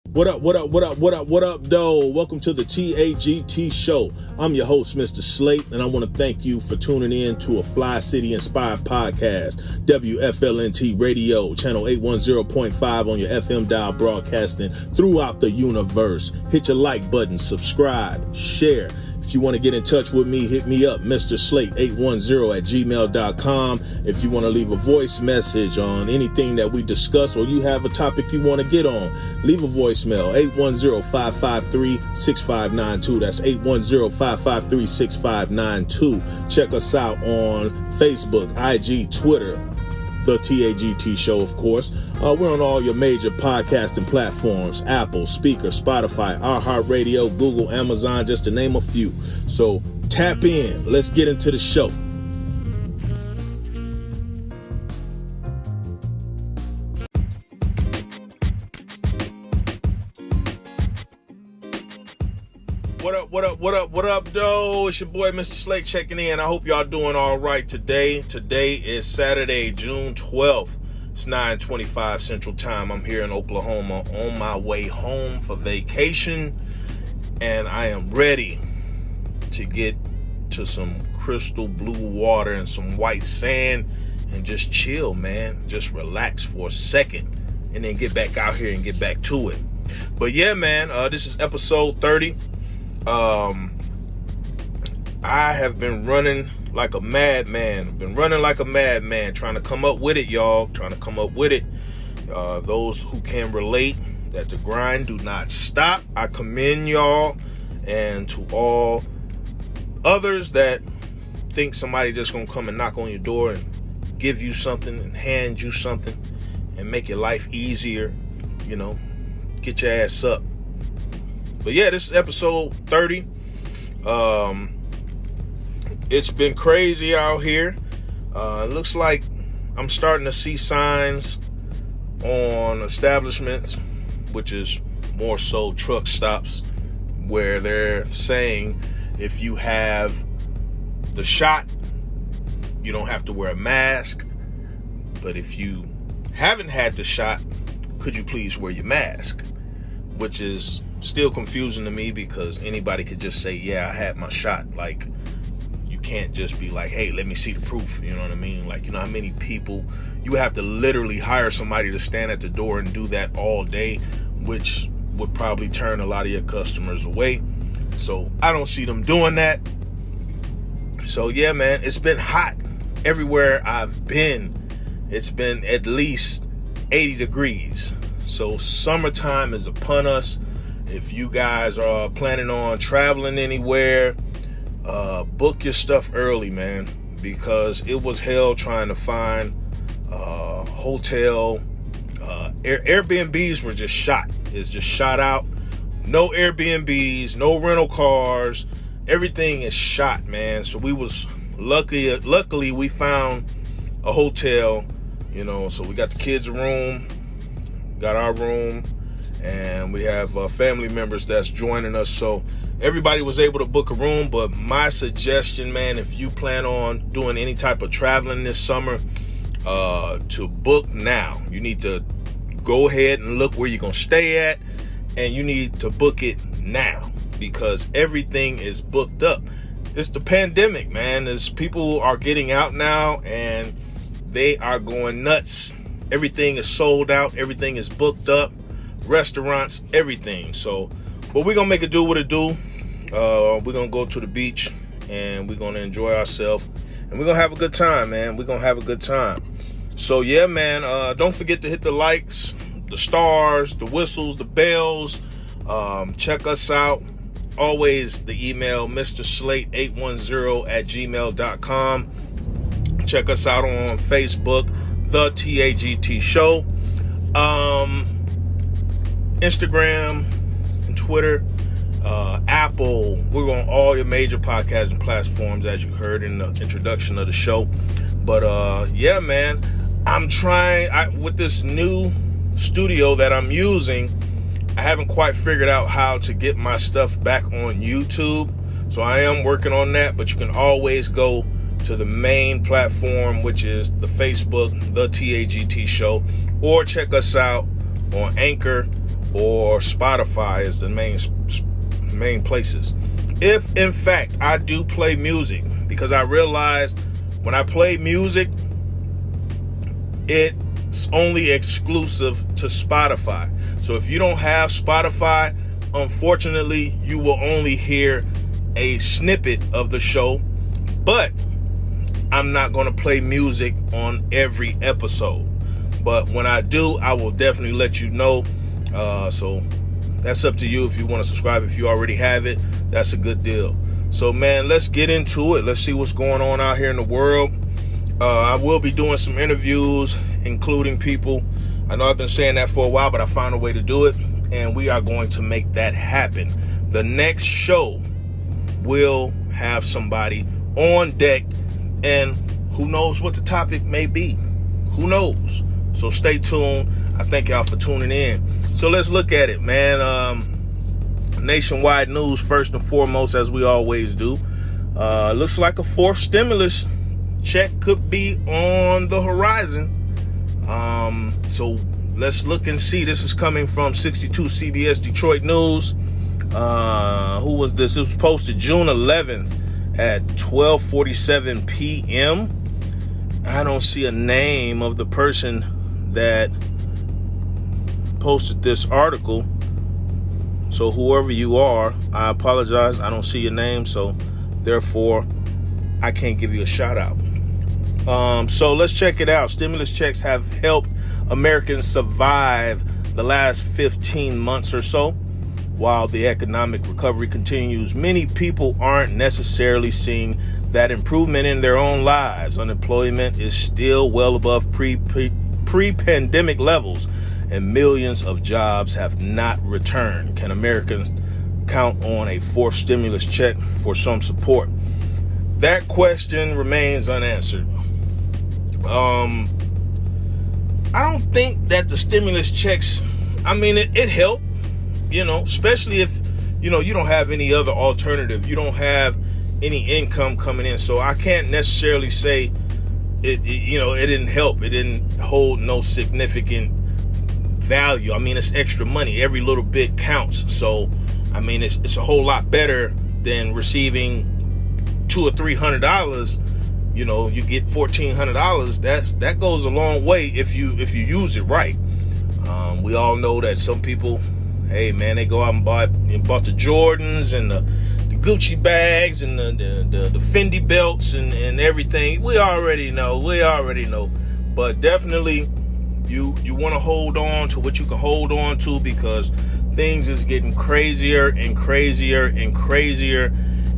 What up, though? Welcome to the TAGT Show. I'm your host, Mr. Slate, and I want to thank you for tuning in to a Fly City inspired podcast, WFLNT Radio, channel 810.5 on your FM dial, broadcasting throughout the universe. Hit your like button, subscribe, share. If you want to get in touch with me, hit me up, Mr. Slate 810@gmail.com. If you want to leave a voice message on anything that we discuss, or you have a topic you want to get on, leave a voicemail, 810-553-6592. That's 810-553-6592. Check us out on Facebook, IG, Twitter, The TAGT Show, of course. We're on all your major podcasting platforms: Apple, Speaker, Spotify, iHeartRadio, Google, Amazon, just to name a few. So tap in. Let's get into the show. What up, though? It's your boy, Mr. Slate, checking in. I hope y'all doing all right today. Today is Saturday, June 12th. It's 9:25 Central Time. I'm here in Oklahoma on my way home for vacation, and I am ready to get to some crystal blue water and some white sand and just chill, man. Just relax for a second and then get back out here and get back to it. But yeah, man, this is episode 30. I have been running like a madman. Trying to come up with it, y'all. Those who can relate that the grind do not stop, I commend y'all. And to all others that think somebody just gonna come and knock on your door and give you something and hand you something and make your life easier, get your ass up. But yeah, this is episode 30. It's been crazy out here. It looks like I'm starting to see signs on establishments, which is more so truck stops, where they're saying if you have the shot, you don't have to wear a mask. But if you haven't had the shot, could you please wear your mask? Which is still confusing to me, because anybody could just say, yeah, I had my shot. Like, you can't just be like, hey, let me see the proof. You know what I mean? Like, you know how many people, you have to literally hire somebody to stand at the door and do that all day, which would probably turn a lot of your customers away. So I don't see them doing that. So yeah, man, it's been hot everywhere I've been. It's been at least 80 degrees. So summertime is upon us. If you guys are planning on traveling anywhere, book your stuff early, man, because it was hell trying to find a hotel. Airbnbs were just shot. It's just shot out. No Airbnbs, no rental cars. Everything is shot, man. So we was luckily we found a hotel, so we got the kids a room, got our room, and we have family members that's joining us. So everybody was able to book a room. But my suggestion, man, if you plan on doing any type of traveling this summer, to book now. You need to go ahead and look where you're going to stay at, and you need to book it now, because everything is booked up. It's the pandemic, man. As people are getting out now and they are going nuts. Everything is sold out. Everything is booked up. Restaurants, everything. So, but we're gonna make it do what it do. We're gonna go to the beach and we're gonna enjoy ourselves, and we're gonna have a good time, man. We're gonna have a good time. So yeah, man, don't forget to hit the likes, the stars, the whistles, the bells. Check us out. Always the email, mrslate810@gmail.com. Check us out on Facebook, The TAGT Show. Instagram and Twitter, Apple. We're on all your major podcasting platforms, as you heard in the introduction of the show. But yeah, man, I'm trying with this new studio that I'm using. I haven't quite figured out how to get my stuff back on YouTube, so I am working on that. But you can always go to the main platform, which is the Facebook, The TAGT Show, or check us out on Anchor, or Spotify as the main places. If in fact I do play music, because I realized when I play music, it's only exclusive to Spotify. So if you don't have Spotify, unfortunately, you will only hear a snippet of the show, but I'm not going to play music on every episode. But when I do, I will definitely let you know. So that's up to you if you want to subscribe. If you already have it, that's a good deal. So, man, let's get into it. Let's see what's going on out here in the world. I will be doing some interviews, including people. I know I've been saying that for a while, but I found a way to do it, and we are going to make that happen. The next show will have somebody on deck, and who knows what the topic may be. Who knows? So stay tuned. I thank y'all for tuning in. So let's look at it, man. Nationwide news first and foremost, as we always do. Looks like a fourth stimulus check could be on the horizon. So let's look and see. This is coming from 62 CBS Detroit News. Who was this? It was posted June 11th at 12:47 p.m. I don't see a name of the person that posted this article. So whoever you are, I apologize. I don't see your name, so therefore I can't give you a shout out. So let's check it out. Stimulus checks have helped Americans survive the last 15 months or so. While the economic recovery continues, many people aren't necessarily seeing that improvement in their own lives. Unemployment is still well above pre-pandemic levels, and millions of jobs have not returned. Can Americans count on a fourth stimulus check for some support? That question remains unanswered. I don't think that the stimulus checks, I mean, it helped, especially if, you don't have any other alternative. You don't have any income coming in. So I can't necessarily say it didn't help. It didn't hold no significant value. I mean, it's extra money. Every little bit counts. So, I mean, it's a whole lot better than receiving $200 or $300. You get $1,400. That goes a long way if you use it right. We all know that some people, hey man, they go out and bought the Jordans and the Gucci bags and the Fendi belts and everything. We already know. But definitely you want to hold on to what you can hold on to, because things is getting crazier and crazier and crazier.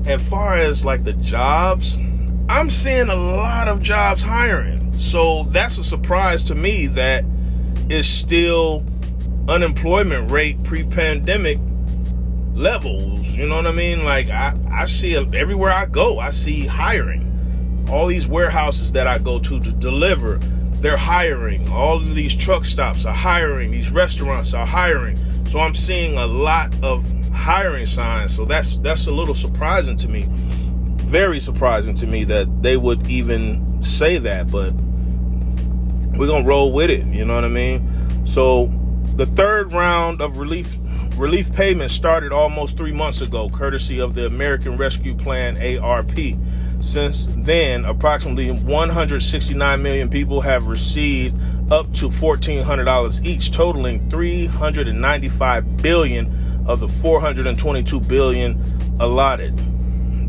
As far as like the jobs, I'm seeing a lot of jobs hiring. So that's a surprise to me that it's still unemployment rate pre-pandemic levels. You know what I mean? Like I see it everywhere I go. I see hiring. All these warehouses that I go to deliver, they're hiring. All of these truck stops are hiring. These restaurants are hiring. So I'm seeing a lot of hiring signs. So that's a little surprising to me. Very surprising to me that they would even say that, but we're gonna roll with it. You know what I mean? So the third round of relief payments started almost 3 months ago, courtesy of the American Rescue Plan, ARP. Since then, approximately 169 million people have received up to $1,400 each, totaling $395 billion of the $422 billion allotted.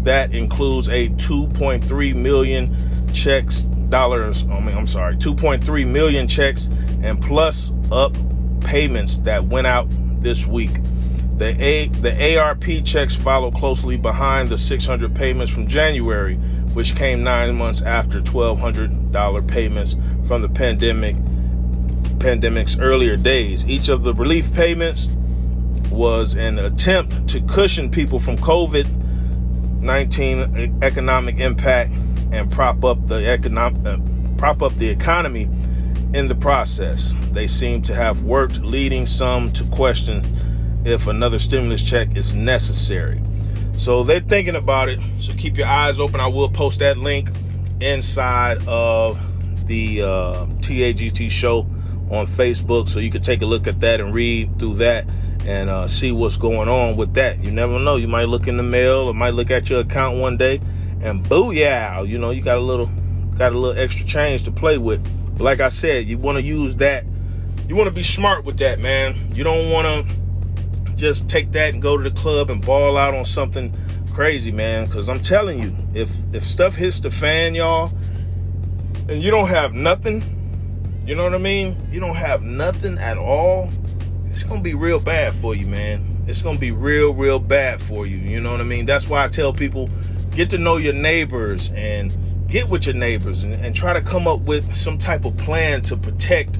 That includes a 2.3 million checks, 2.3 million checks and plus up payments that went out this week. The ARP checks follow closely behind the 600 payments from January, which came 9 months after $1,200 payments from the pandemic's earlier days. Each of the relief payments was an attempt to cushion people from COVID-19 economic impact and prop up the economy in the process. They seem to have worked, leading some to question if another stimulus check is necessary. So they're thinking about it. So keep your eyes open. I will post that link inside of the TAGT Show on Facebook, so you can take a look at that and read through that and see what's going on with that. You never know. You might look in the mail or might look at your account one day and booyah, you know, you got a little extra change to play with. But like I said, you want to use that. You want to be smart with that, man. You don't want to just take that and go to the club and ball out on something crazy, man. Because I'm telling you, if stuff hits the fan, y'all, and you don't have nothing, you know what I mean? You don't have nothing at all. It's going to be real bad for you, man. It's going to be real bad for you. You know what I mean? That's why I tell people, get to know your neighbors and get with your neighbors and try to come up with some type of plan to protect,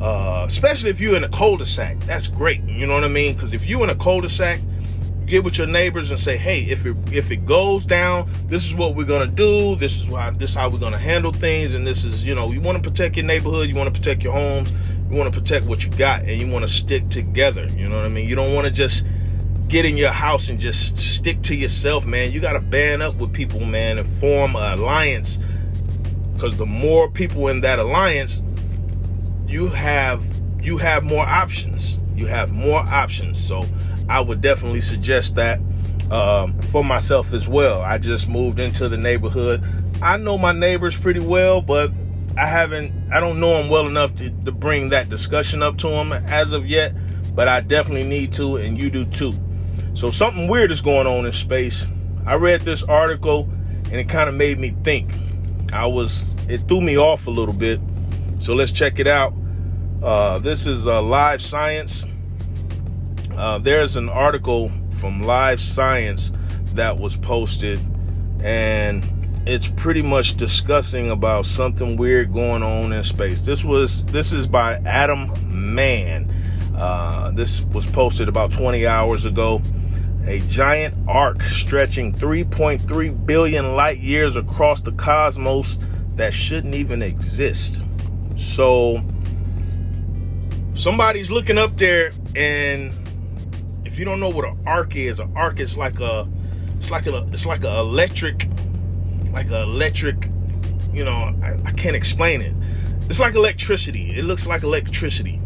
especially if you're in a cul-de-sac. That's great. You know what I mean? Because if you're in a cul-de-sac, get with your neighbors and say, hey, if it goes down, this is what we're going to do. This is how we're going to handle things. And this is, you know, you want to protect your neighborhood. You want to protect your homes. You want to protect what you got, and you want to stick together. You know what I mean? You don't want to just get in your house and just stick to yourself, man. You got to band up with people, man, and form an alliance, because the more people in that alliance, you have more options. You have more options. So I would definitely suggest that for myself as well. I just moved into the neighborhood. I know my neighbors pretty well, but I don't know them well enough to bring that discussion up to them as of yet, but I definitely need to, and you do too. So something weird is going on in space. I read this article and it kind of made me think. It threw me off a little bit. So let's check it out. This is Live Science. There's an article from Live Science that was posted, and it's pretty much discussing about something weird going on in space. This is by Adam Mann. This was posted about 20 hours ago. A giant arc stretching 3.3 billion light years across the cosmos that shouldn't even exist. So somebody's looking up there, and if you don't know what an arc is like an electric, you know, I can't explain it. It's like electricity. It looks like electricity.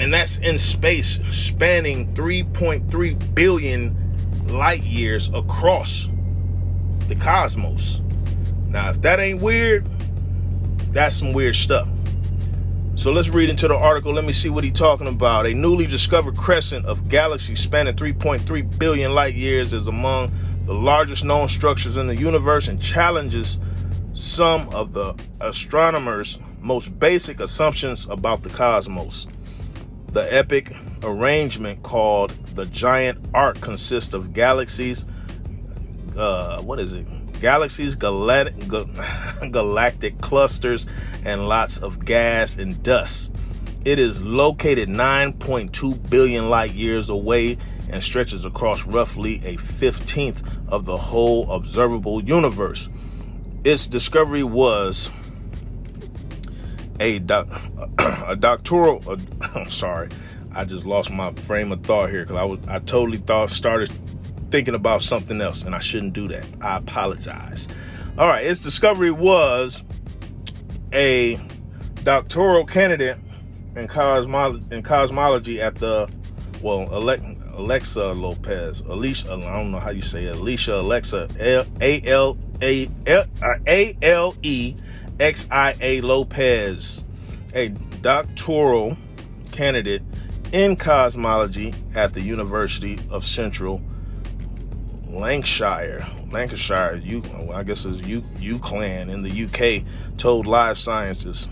And that's in space, spanning 3.3 billion light years across the cosmos. Now, if that ain't weird, that's some weird stuff. So let's read into the article. Let me see what he's talking about. A newly discovered crescent of galaxies spanning 3.3 billion light years is among the largest known structures in the universe and challenges some of the astronomers' most basic assumptions about the cosmos. The epic arrangement called the giant arc consists of galaxies. Galaxies, galactic clusters, and lots of gas and dust. It is located 9.2 billion light years away and stretches across roughly a 15th of the whole observable universe. Its discovery was a doctoral. I'm sorry, I just lost my frame of thought here because I totally started thinking about something else, and I shouldn't do that. I apologize. All right, its discovery was a doctoral candidate in cosmology at the Alexa Lopez. Alicia, I don't know how you say it. Alicia Alexa Alexia Lopez, a doctoral candidate in cosmology at the University of Central Lancashire, I guess it's UCLan in the UK, told Live Sciences.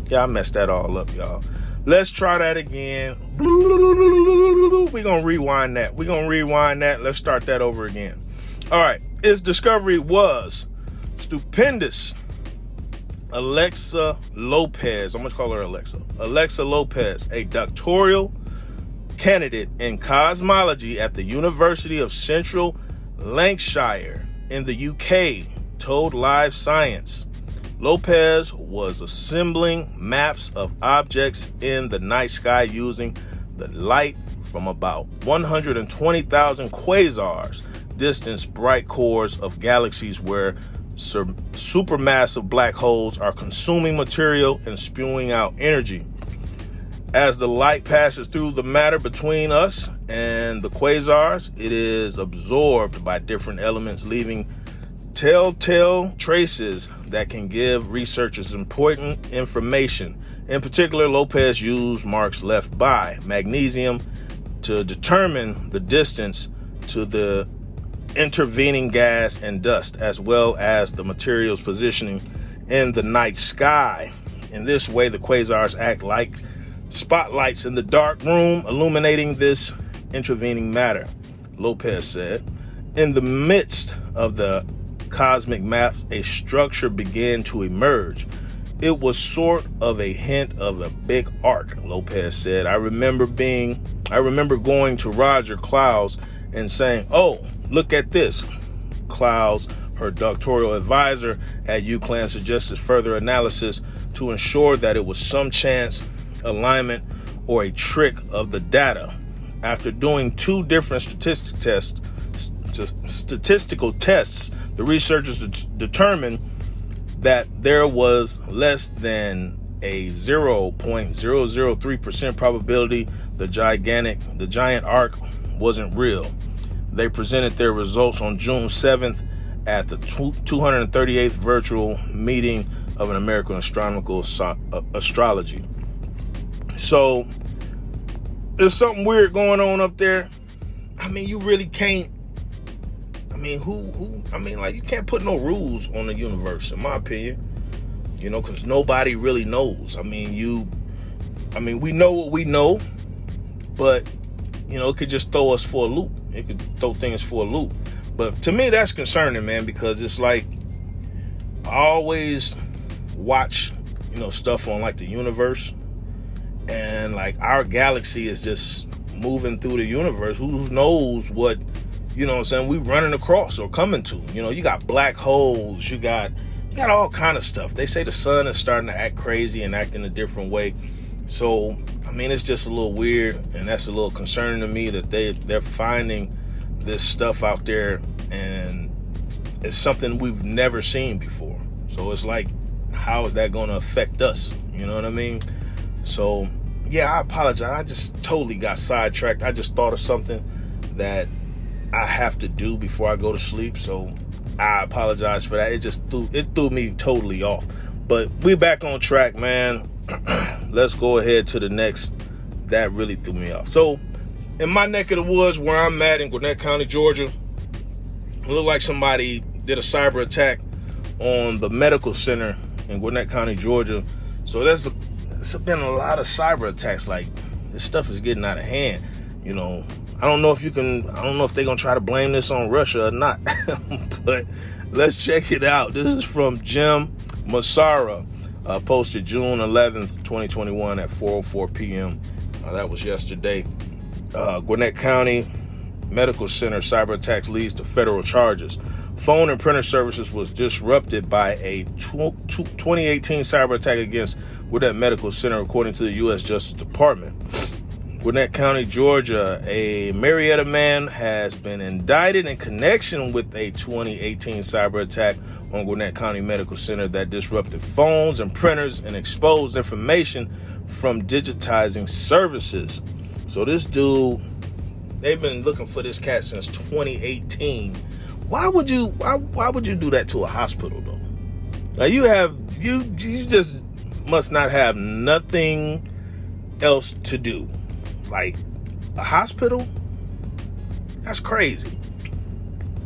Yeah, I messed that all up, y'all. Let's try that again. We're going to rewind that. Let's start that over again. All right. Its discovery was stupendous. Alexa Lopez, I'm going to call her Alexa. Alexa Lopez, a doctoral candidate in cosmology at the University of Central Lancashire in the UK, told Live Science. Lopez was assembling maps of objects in the night sky using the light from about 120,000 quasars, distance bright cores of galaxies where supermassive black holes are consuming material and spewing out energy. As the light passes through the matter between us and the quasars, it is absorbed by different elements, leaving telltale traces that can give researchers important information. In particular, Lopez used marks left by magnesium to determine the distance to the intervening gas and dust, as well as the material's positioning in the night sky. In this way, the quasars act like spotlights in the dark room, illuminating this intervening matter, Lopez said. In the midst of the cosmic maps, a structure began to emerge. It was sort of a hint of a big arc, Lopez said. I remember going to Roger Clowes and saying, "Oh, look at this." Clowes, her doctoral advisor at UCLan, suggested further analysis to ensure that it was some chance alignment or a trick of the data. After doing two different statistical tests, the researchers determined that there was less than a 0.003% probability the giant arc wasn't real. They presented their results on June 7th at the 238th virtual meeting of an American astronomical astrology. So there's something weird going on up there. I mean, you really can't. I mean, you can't put no rules on the universe, in my opinion. Because nobody really knows. We know what we know, but it could just throw us for a loop. It could throw things for a loop. But to me, that's concerning, man, because it's like I always watch, stuff on like the universe, and like our galaxy is just moving through the universe. Who knows what, we running across or coming to? You got black holes, you got all kind of stuff. They say the sun is starting to act crazy and act in a different way. So, it's just a little weird, and that's a little concerning to me that they're finding this stuff out there, and it's something we've never seen before. So it's like, how is that going to affect us? You know what I mean? So, yeah, I apologize. I just totally got sidetracked. I just thought of something that I have to do before I go to sleep. So I apologize for that. It threw me totally off. But we're back on track, man. Let's go ahead to the next. That really threw me off. So in my neck of the woods where I'm at in Gwinnett County, Georgia, it looked like somebody did a cyber attack on the medical center in Gwinnett County, Georgia. So there's been a lot of cyber attacks. Like, this stuff is getting out of hand. I don't know if they're going to try to blame this on Russia or not. But let's check it out. This is from Jim Massara, posted June 11th, 2021 at 4:04 p.m. That was yesterday. Gwinnett County Medical Center cyber attacks leads to federal charges. Phone and printer services was disrupted by a 2018 cyber attack against Gwinnett Medical Center, according to the U.S. Justice Department. Gwinnett County, Georgia, a Marietta man has been indicted in connection with a 2018 cyber attack on Gwinnett County Medical Center that disrupted phones and printers and exposed information from digitizing services. So this dude, they've been looking for this cat since 2018. Why would you do that to a hospital, though? Now you just must not have nothing else to do. Like a hospital? That's crazy.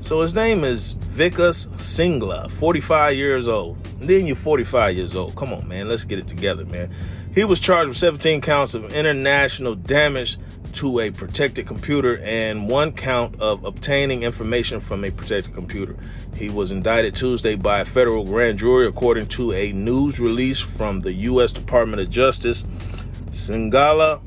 So his name is Vikas Singla, 45 years old. And then you're 45 years old. Come on, man. Let's get it together, man. He was charged with 17 counts of international damage to a protected computer and 1 count of obtaining information from a protected computer. He was indicted Tuesday by a federal grand jury, according to a news release from the U.S. Department of Justice. Singala,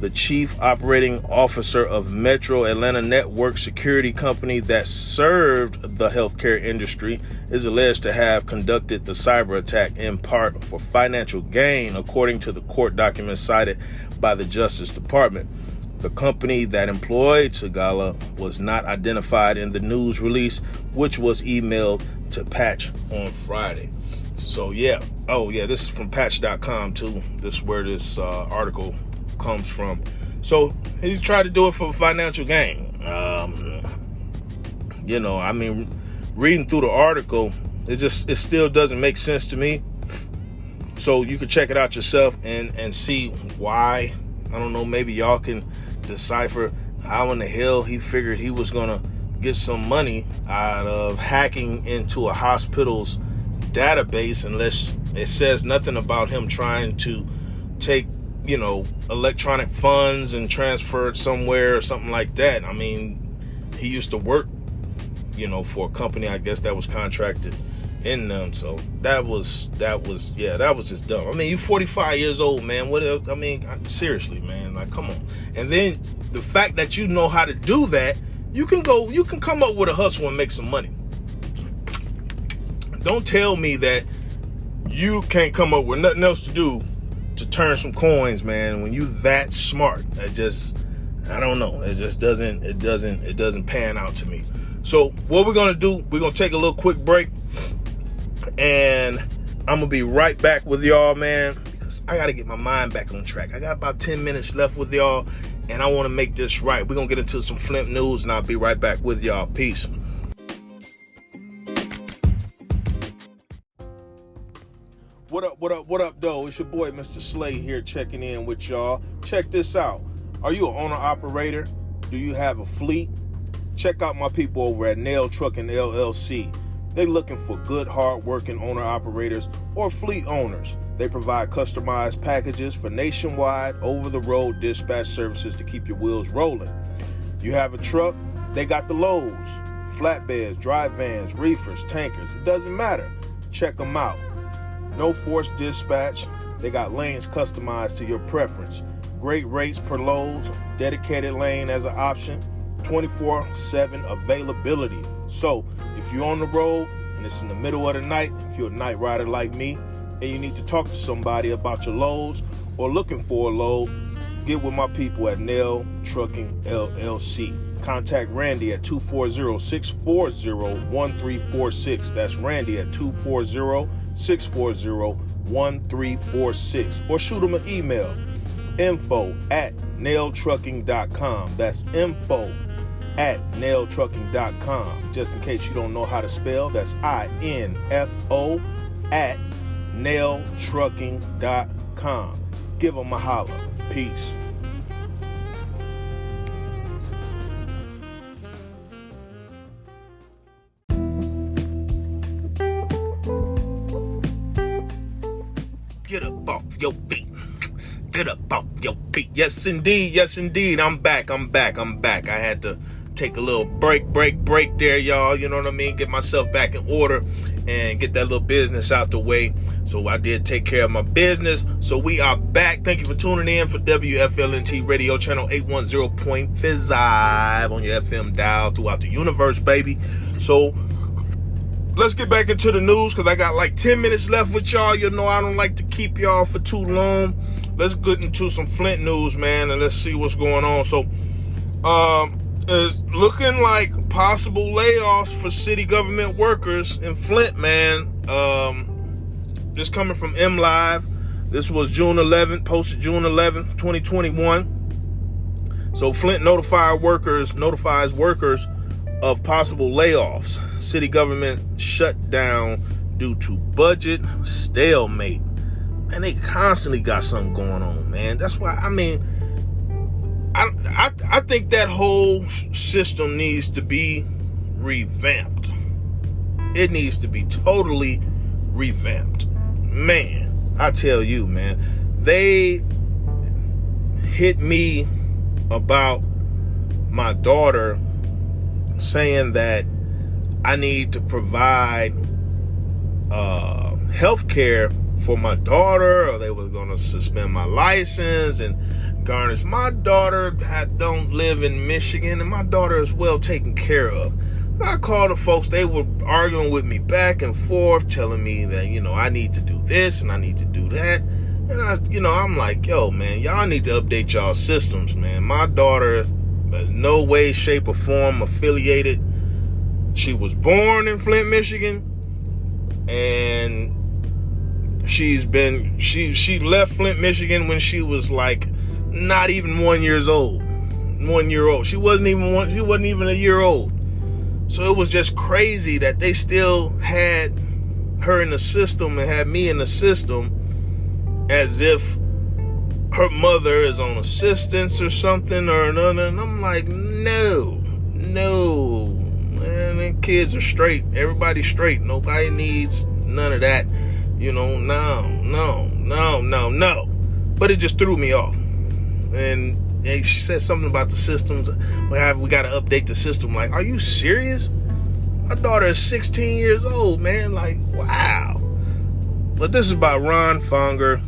the chief operating officer of Metro Atlanta Network Security Company that served the healthcare industry, is alleged to have conducted the cyber attack in part for financial gain, according to the court documents cited by the Justice Department. The company that employed Segala was not identified in the news release, which was emailed to Patch on Friday. So, yeah. Oh, yeah, this is from patch.com, too. This is where this article comes from. So he tried to do it for financial gain. Reading through the article, it still doesn't make sense to me. So you can check it out yourself and see why. I don't know, maybe y'all can decipher how in the hell he figured he was gonna get some money out of hacking into a hospital's database, unless it says nothing about him trying to take, electronic funds and transfer it somewhere or something like that. I mean, he used to work, for a company, I guess, that was contracted in them. So that was just dumb. I mean, you 45 years old, man. What else? I mean, seriously, man, like, come on. And then the fact that you know how to do that, you can come up with a hustle and make some money. Don't tell me that you can't come up with nothing else to do to turn some coins, man, when you that smart. I don't know. It just doesn't pan out to me. So what we're gonna do, we're gonna take a little quick break, and I'm gonna be right back with y'all, man, because I gotta get my mind back on track. I got about 10 minutes left with y'all, and I want to make this right. We're gonna get into some Flint news, and I'll be right back with y'all. Peace. What up, though? It's your boy, Mr. Slay, here checking in with y'all. Check this out. Are you an owner-operator? Do you have a fleet? Check out my people over at Nail Trucking LLC. They're looking for good, hard-working owner-operators or fleet owners. They provide customized packages for nationwide, over-the-road dispatch services to keep your wheels rolling. You have a truck? They got the loads. Flatbeds, dry vans, reefers, tankers. It doesn't matter. Check them out. No forced dispatch. They got lanes customized to your preference. Great rates per loads. Dedicated lane as an option. 24/7 availability. So if you're on the road and it's in the middle of the night, if you're a night rider like me and you need to talk to somebody about your loads or looking for a load, get with my people at Nail Trucking LLC. Contact Randy at 240-640-1346. That's Randy at 240-640-1346. Or shoot him an email, info@nailtrucking.com. That's info@nailtrucking.com. Just in case you don't know how to spell, that's INFO @nailtrucking.com. Give them a holler. Peace. Get up off your feet. Get up off your feet. Yes, indeed. I'm back. I had to take a little break there, y'all. You know what I mean? Get myself back in order and get that little business out the way. So I did take care of my business. So we are back. Thank you for tuning in for WFLNT Radio Channel 810.5 on your FM dial throughout the universe, baby. So let's get back into the news, because I got like 10 minutes left with y'all. You know I don't like to keep y'all for too long. Let's get into some Flint news, man, and let's see what's going on. So, it's looking like possible layoffs for city government workers in Flint, man. This coming from MLive. This was June 11th, posted June 11th, 2021. So Flint notifies workers of possible layoffs. City government shut down due to budget stalemate. Man, they constantly got something going on, man. That's why, I mean, I think that whole system needs to be revamped. It needs to be totally revamped. Man, I tell you, man, they hit me about my daughter saying that I need to provide health care for my daughter, or they were going to suspend my license and garnish. My daughter don't live in Michigan, and my daughter is well taken care of. I called the folks. They were arguing with me back and forth, telling me that, I need to do this and I need to do that. And I'm like, yo, man, y'all need to update y'all systems, man. My daughter is no way, shape, or form affiliated. She was born in Flint, Michigan, and she left Flint, Michigan when she was like not even 1 year old. 1 year old. She wasn't even a year old. So it was just crazy that they still had her in the system and had me in the system as if her mother is on assistance or something or another. And I'm like, no, man, the kids are straight. Everybody's straight. Nobody needs none of that. No. But it just threw me off. And she said something about the systems. We got to update the system. Like, are you serious? My daughter is 16 years old, man. Like, wow. But this is about Ron Fonger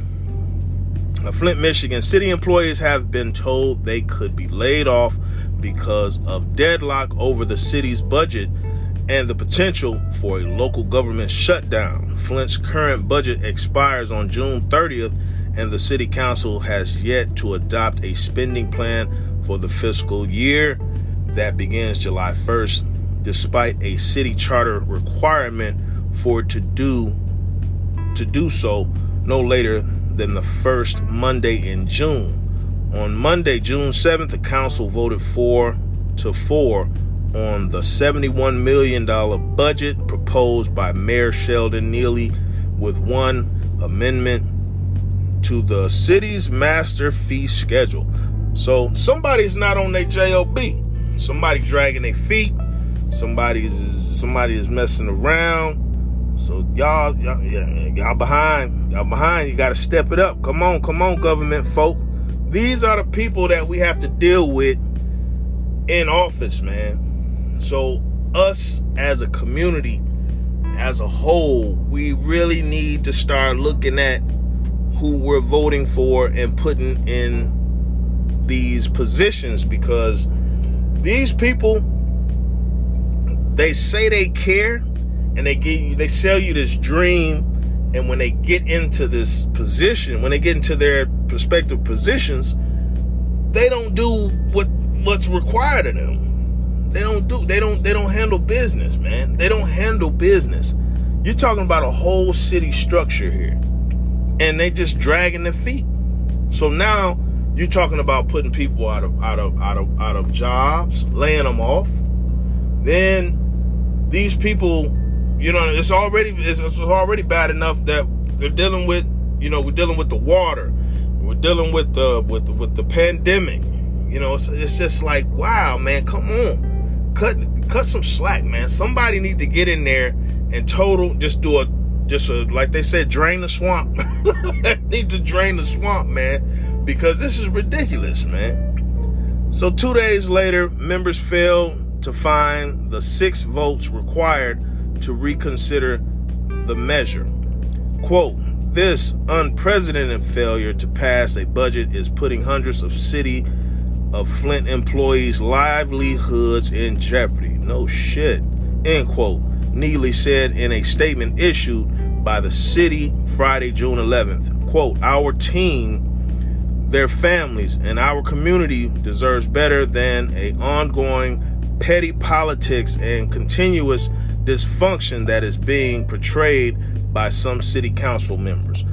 of Flint, Michigan. City employees have been told they could be laid off because of deadlock over the city's budget and the potential for a local government shutdown. Flint's current budget expires on June 30th, and the city council has yet to adopt a spending plan for the fiscal year that begins July 1st, despite a city charter requirement for it to do so no later than the first Monday in June. On Monday, June 7th, the council voted 4-4 on the $71 million budget proposed by Mayor Sheldon Neely, with one amendment to the city's master fee schedule. So somebody's not on their job. Somebody's dragging their feet. Somebody is messing around. So y'all behind. You got to step it up. Come on, government folk. These are the people that we have to deal with in office, man. So us as a community, as a whole, we really need to start looking at who we're voting for and putting in these positions, because these people, they say they care and they sell you this dream, and when they get into this position, when they get into their respective positions, they don't do what's required of them. They don't handle business, man. They don't handle business. You're talking about a whole city structure here, and they just dragging their feet. So now you're talking about putting people out of jobs, laying them off. Then these people, it's already bad enough that they're dealing with, we're dealing with the water, we're dealing with the pandemic. It's just like, wow, man, come on. Cut some slack, man. Somebody need to get in there and just like they said, drain the swamp. Need to drain the swamp, man, because this is ridiculous, man. So 2 days later, members failed to find the 6 votes required to reconsider the measure. Quote, "This unprecedented failure to pass a budget is putting hundreds of Flint employees' livelihoods in jeopardy." No shit. End quote. Neely said in a statement issued by the city Friday, June 11th. Quote, "Our team, their families, and our community deserves better than an ongoing petty politics and continuous dysfunction that is being portrayed by some city council members.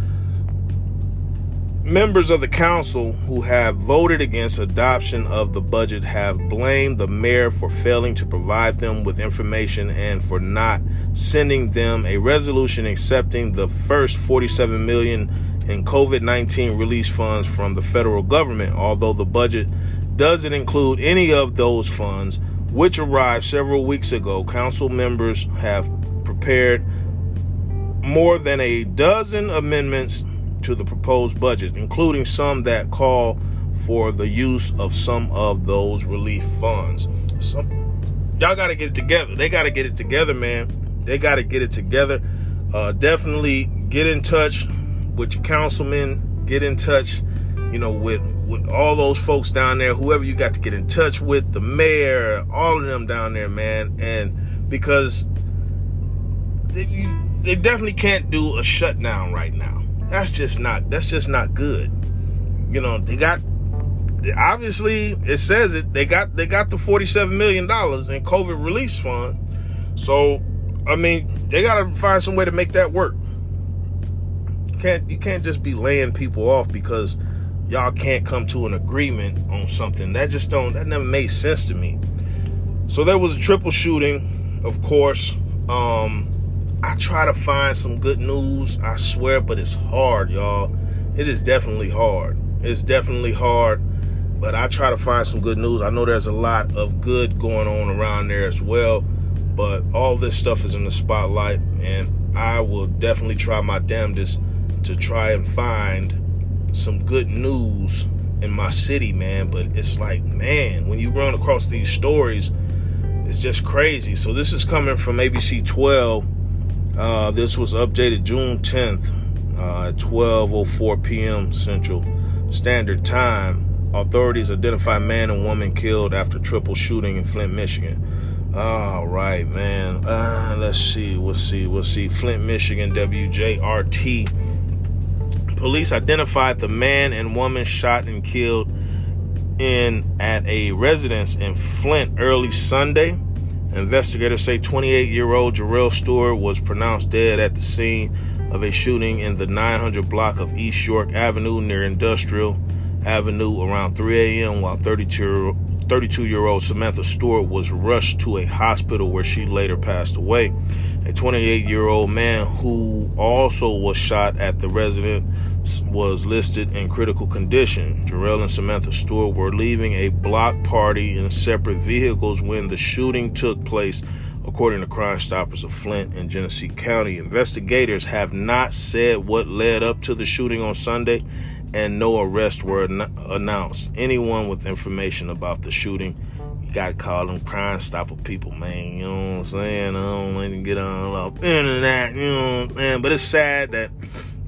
Members of the council who have voted against adoption of the budget have blamed the mayor for failing to provide them with information and for not sending them a resolution accepting the first $47 million in COVID-19 relief funds from the federal government, although the budget doesn't include any of those funds, which arrived several weeks ago. Council members have prepared more than a dozen amendments to the proposed budget, including some that call for the use of some of those relief funds. Y'all got to get it together. They got to get it together, man. They got to get it together. Definitely get in touch with your councilmen. Get in touch, with all those folks down there, whoever you got to get in touch with, the mayor, all of them down there, man. And because they definitely can't do a shutdown right now. That's just not good. Obviously it says it. They got the $47 million in COVID release fund. So, they got to find some way to make that work. You can't just be laying people off because y'all can't come to an agreement on something. That never made sense to me. So there was a triple shooting, of course. I try to find some good news, I swear, but it's hard, y'all. It is definitely hard. It's definitely hard, but I try to find some good news. I know there's a lot of good going on around there as well, but all this stuff is in the spotlight, and I will definitely try my damnedest to try and find some good news in my city, man. But it's like, man, when you run across these stories, it's just crazy. So this is coming from ABC 12. This was updated June 10th at 12:04 p.m. Central Standard Time. Authorities identify man and woman killed after triple shooting in Flint, Michigan. All right, man. Let's see. We'll see. Flint, Michigan, WJRT. Police identified the man and woman shot and killed at a residence in Flint early Sunday. Investigators say 28-year-old Jarrell Stewart was pronounced dead at the scene of a shooting in the 900 block of East York Avenue near Industrial Avenue around 3 a.m. while 32-year-old Samantha Stewart was rushed to a hospital where she later passed away. A 28-year-old man who also was shot at the residence was listed in critical condition. Jarrell and Samantha Stewart were leaving a block party in separate vehicles when the shooting took place, according to Crime Stoppers of Flint and Genesee County. Investigators have not said what led up to the shooting on Sunday, and no arrests were announced. Anyone with information about the shooting, you gotta call them Crime Stopper people, man. You know what I'm saying? I don't like to get all up into that, you know what I'm saying? But it's sad that,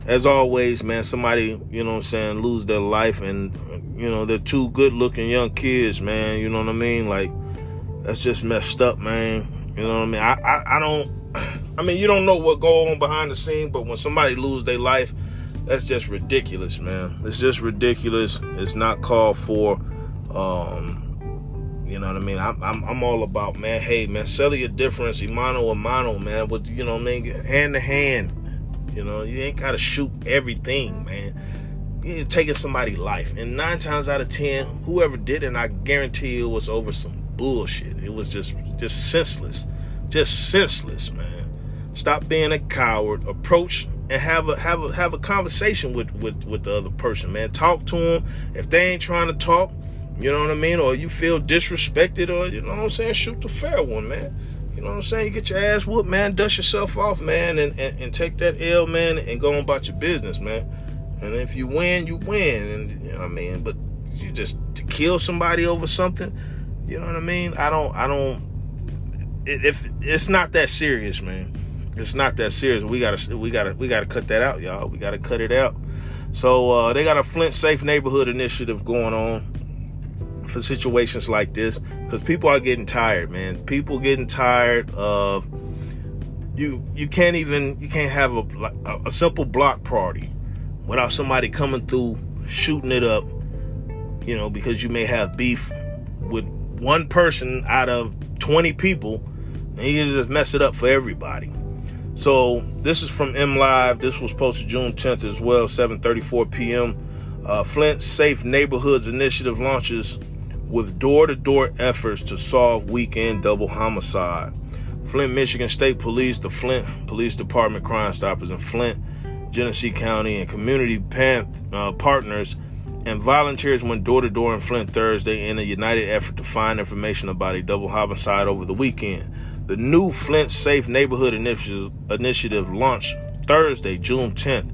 as always, man, somebody, you know what I'm saying, lose their life, and, you know, they're two good-looking young kids, man. You know what I mean? Like, that's just messed up, man. You know what I mean? You don't know what goes on behind the scene, but when somebody lose their life, that's just ridiculous, man. It's just ridiculous. It's not called for. You know what I mean? I'm all about, man, hey, man, settle your difference, mano a mano, man. But, you know what I mean? Hand to hand. You know, you ain't got to shoot everything, man. You're taking somebody's life. And 9 times out of 10, whoever did it, and I guarantee you it was over some bullshit. It was just senseless. Just senseless, man. Stop being a coward. Approach and have a conversation with the other person, man. Talk to them. If they ain't trying to talk, you know what I mean, or you feel disrespected, or, you know what I'm saying, shoot the fair one, man. You know what I'm saying? You get your ass whooped, man. Dust yourself off, man, and take that L, man, and go on about your business, man. And if you win, you win. And, you know what I mean? But you just to kill somebody over something, you know what I mean? If it's not that serious, man. It's not that serious. We gotta cut that out, y'all. We gotta cut it out. So they got a Flint Safe Neighborhood initiative going on for situations like this, because people are getting tired, man. People getting tired of you can't have a simple block party without somebody coming through shooting it up, you know, because you may have beef with one person out of 20 people, and you just mess it up for everybody. So this is from MLive. This was posted June 10th as well, 7:34 p.m. Flint Safe Neighborhoods Initiative launches with door-to-door efforts to solve weekend double homicide. Flint, Michigan State Police, the Flint Police Department, Crime Stoppers in Flint, Genesee County, and community partners and volunteers went door-to-door in Flint Thursday in a united effort to find information about a double homicide over the weekend. The new Flint Safe Neighborhood Initiative launched Thursday, June 10th,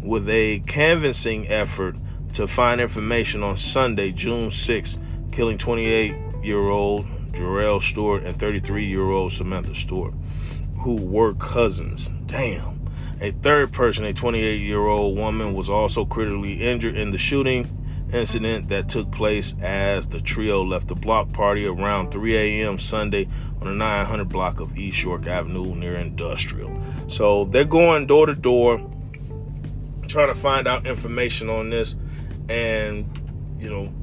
with a canvassing effort to find information on Sunday, June 6th, killing 28-year-old Jarrell Stewart and 33-year-old Samantha Stewart, who were cousins. Damn. A third person, a 28-year-old woman, was also critically injured in the shooting incident that took place as the trio left the block party around 3 a.m. Sunday on the 900 block of East York Avenue near Industrial. So they're going door to door, trying to find out information on this. And, you know,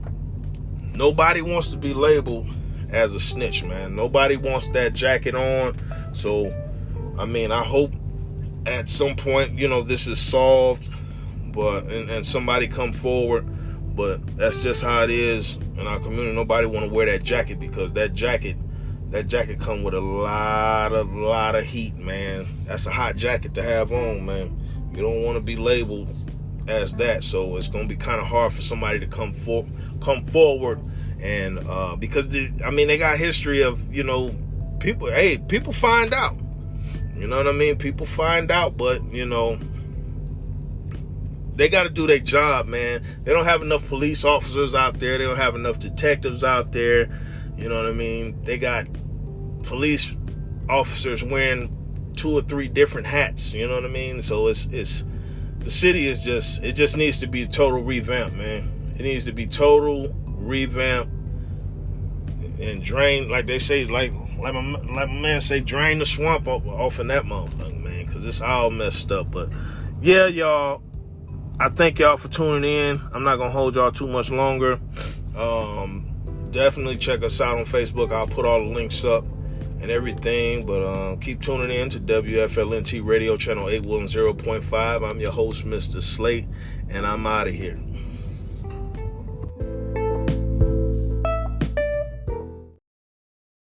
nobody wants to be labeled as a snitch, man. Nobody wants that jacket on. So, I mean, I hope at some point, you know, this is solved, and somebody come forward. but that's just how it is in our community. Nobody want to wear that jacket because that jacket come with a lot of heat, man. That's a hot jacket to have on, man. You don't want to be labeled as that, so it's gonna be kind of hard for somebody to come forward, and because they got history of, you know, people find out, you know what I mean? People find out, but you know, they got to do their job, man. They don't have enough police officers out there. They don't have enough detectives out there. You know what I mean? They got police officers wearing 2 or 3 different hats. You know what I mean? So it's the city is just needs to be total revamp, man. It needs to be total revamp and drain, like they say, like my man say, drain the swamp off in that motherfucker, man, because it's all messed up. But yeah, y'all, I thank y'all for tuning in. I'm not gonna hold y'all too much longer. Definitely check us out on Facebook. I'll put all the links up and everything. But keep tuning in to WFLNT Radio Channel 810.5. I'm your host, Mr. Slate, and I'm out of here.